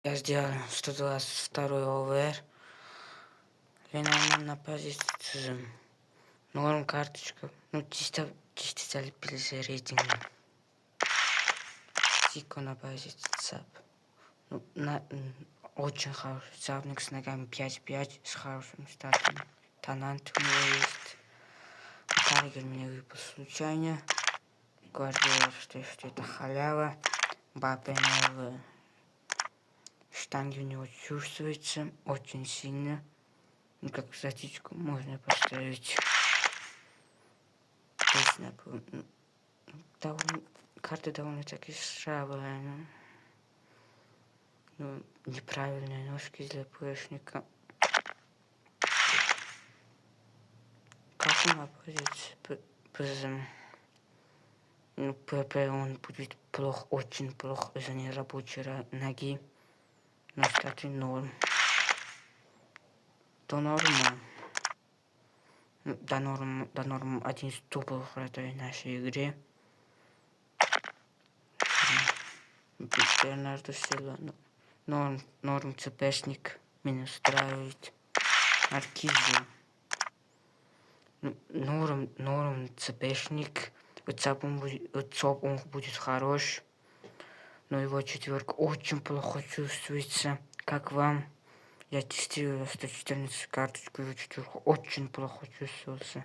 Я сделал 122 ОВР. Ленорман на позиции. Норм карточка. Ну, чисто залепились рейтинг. Тико на позиции ЦАП. Ну, очень хороший цапник с ногами 5-5 с хорошим стартом. Талант у него есть. Таргер меня выпал случайно. Гвардиола, что это халява. Мбаппе в штанге у него чувствуется очень сильно. Ну, как статичку можно поставить. Карта довольно-таки слабая. Ну, неправильные ножки для Пшника. Как он оппозиции? Ну, ПП он будет плохо, очень плохо из-за нерабочей ноги. Но, кстати, норм. До норма. До норм один из топовых вратарей нашей игре. Бернардо Силва. Норм ЦПшник. Меня устраивает. Маркизио. Норм ЦПшник. ЦАП он будет хорош. Но его четверка очень плохо чувствуется. Как вам? Я тестировал 114 карточку, его четверка очень плохо чувствовался.